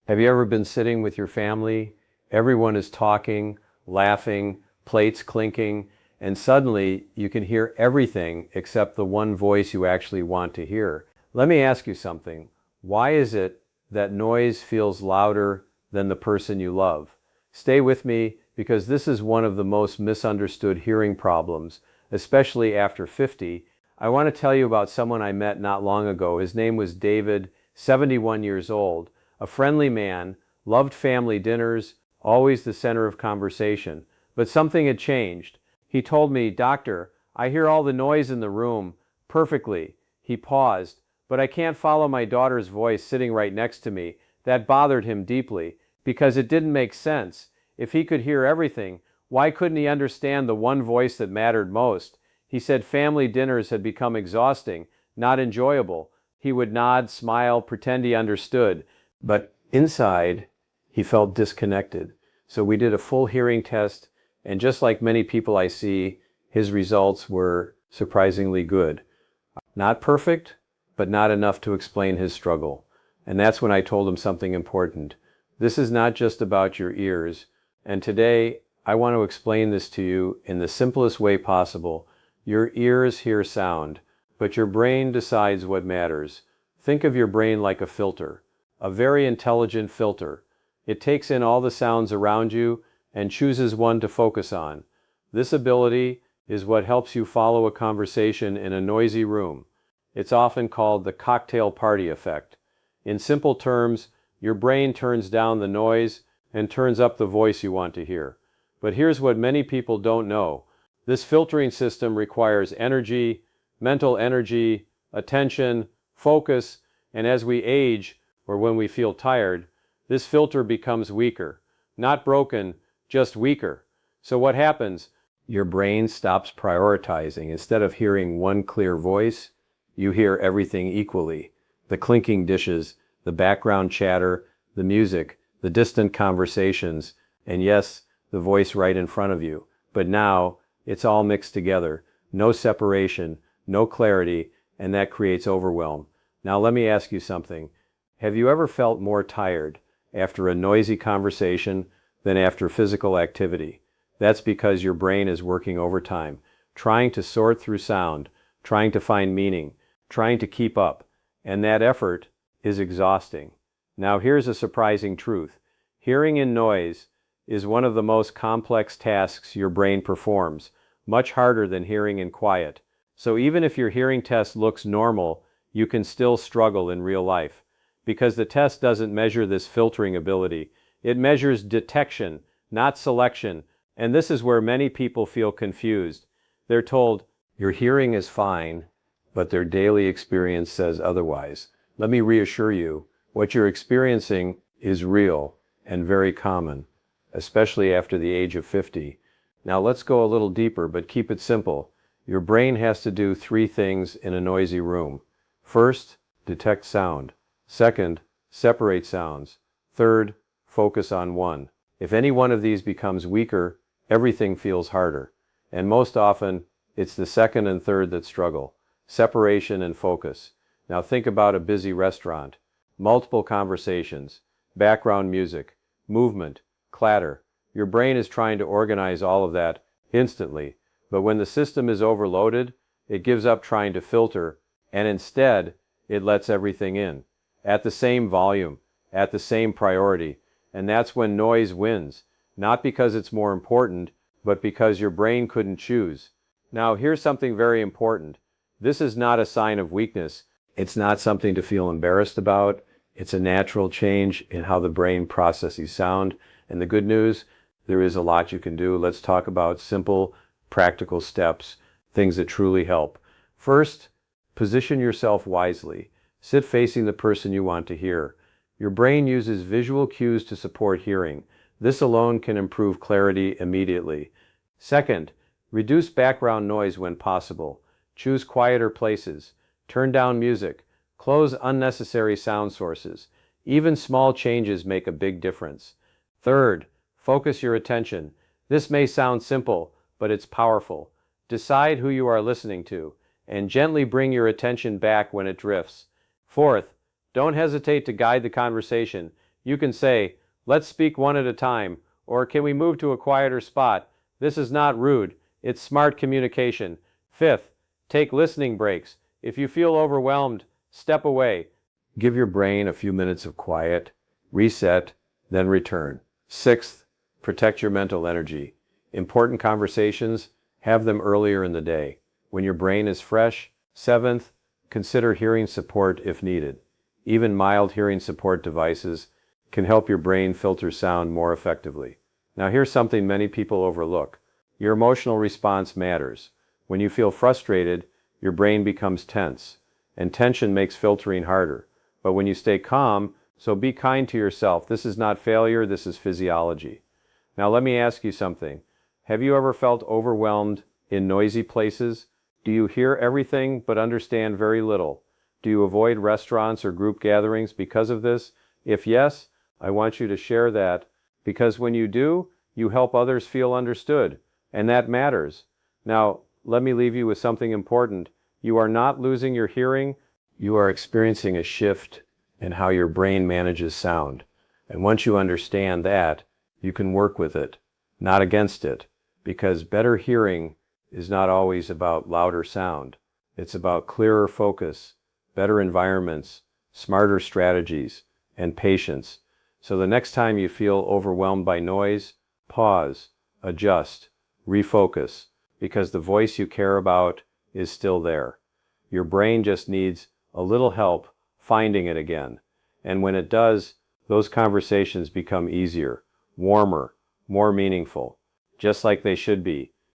Have you ever been sitting with your family? Everyone is talking, laughing, plates clinking, and suddenly you can hear everything except the one voice you actually want to hear. Let me ask you something. Why is it that noise feels louder than the person you love? Stay with me because this is one of the most misunderstood hearing problems, especially after 50. I want to tell you about someone I met not long ago. His name was David, 71 years old. A friendly man, loved family dinners, always the center of conversation. But something had changed. He told me, "Doctor, I hear all the noise in the room perfectly." He paused, "But I can't follow my daughter's voice sitting right next to me." That bothered him deeply, because it didn't make sense. If he could hear everything, why couldn't he understand the one voice that mattered most? He said family dinners had become exhausting, not enjoyable. He would nod, smile, pretend he understood. But inside, he felt disconnected. So we did a full hearing test, and just like many people I see, his results were surprisingly good. Not perfect, but not enough to explain his struggle. And that's when I told him something important. This is not just about your ears. And today, I want to explain this to you in the simplest way possible. Your ears hear sound, but your brain decides what matters. Think of your brain like a filter. A very intelligent filter. It takes in all the sounds around you and chooses one to focus on. This ability is what helps you follow a conversation in a noisy room. It's often called the cocktail party effect. In simple terms, your brain turns down the noise and turns up the voice you want to hear. But here's what many people don't know. This filtering system requires energy, mental energy, attention, focus, and as we age, or when we feel tired, this filter becomes weaker. Not broken, just weaker. So what happens? Your brain stops prioritizing. Instead of hearing one clear voice, you hear everything equally. The clinking dishes, the background chatter, the music, the distant conversations, and yes, the voice right in front of you. But now, it's all mixed together. No separation, no clarity, and that creates overwhelm. Now let me ask you something. Have you ever felt more tired after a noisy conversation than after physical activity? That's because your brain is working overtime, trying to sort through sound, trying to find meaning, trying to keep up, and that effort is exhausting. Now here's a surprising truth. Hearing in noise is one of the most complex tasks your brain performs, much harder than hearing in quiet. So even if your hearing test looks normal, you can still struggle in real life. Because the test doesn't measure this filtering ability. It measures detection, not selection, and this is where many people feel confused. They're told, your hearing is fine, but their daily experience says otherwise. Let me reassure you, what you're experiencing is real and very common, especially after the age of 50. Now let's go a little deeper, but keep it simple. Your brain has to do three things in a noisy room. First, detect sound. Second, separate sounds. Third, focus on one. If any one of these becomes weaker, everything feels harder. And most often, it's the second and third that struggle. Separation and focus. Now think about a busy restaurant. Multiple conversations, background music, movement, clatter. Your brain is trying to organize all of that instantly. But when the system is overloaded, it gives up trying to filter, and instead, it lets everything in. At the same volume, at the same priority. And that's when noise wins. Not because it's more important, but because your brain couldn't choose. Now, here's something very important. This is not a sign of weakness. It's not something to feel embarrassed about. It's a natural change in how the brain processes sound. And the good news, there is a lot you can do. Let's talk about simple, practical steps, things that truly help. First, position yourself wisely. Sit facing the person you want to hear. Your brain uses visual cues to support hearing. This alone can improve clarity immediately. Second, reduce background noise when possible. Choose quieter places. Turn down music. Close unnecessary sound sources. Even small changes make a big difference. Third, focus your attention. This may sound simple, but it's powerful. Decide who you are listening to, and gently bring your attention back when it drifts. Fourth, don't hesitate to guide the conversation. You can say, "Let's speak one at a time," or "Can we move to a quieter spot?" This is not rude. It's smart communication. Fifth, take listening breaks. If you feel overwhelmed, step away. Give your brain a few minutes of quiet, reset, then return. Sixth, protect your mental energy. Important conversations, have them earlier in the day, when your brain is fresh. Seventh, consider hearing support if needed. Even mild hearing support devices can help your brain filter sound more effectively. Now here's something many people overlook. Your emotional response matters. When you feel frustrated, your brain becomes tense, and tension makes filtering harder. But when you stay calm, so be kind to yourself. This is not failure, this is physiology. Now let me ask you something. Have you ever felt overwhelmed in noisy places? Do you hear everything but understand very little? Do you avoid restaurants or group gatherings because of this? If yes, I want you to share that, because when you do, you help others feel understood, and that matters. Now, let me leave you with something important. You are not losing your hearing, you are experiencing a shift in how your brain manages sound. And once you understand that, you can work with it, not against it, because better hearing is not always about louder sound. It's about clearer focus, better environments, smarter strategies, and patience. So the next time you feel overwhelmed by noise, pause, adjust, refocus, because the voice you care about is still there. Your brain just needs a little help finding it again. And when it does, those conversations become easier, warmer, more meaningful, just like they should be.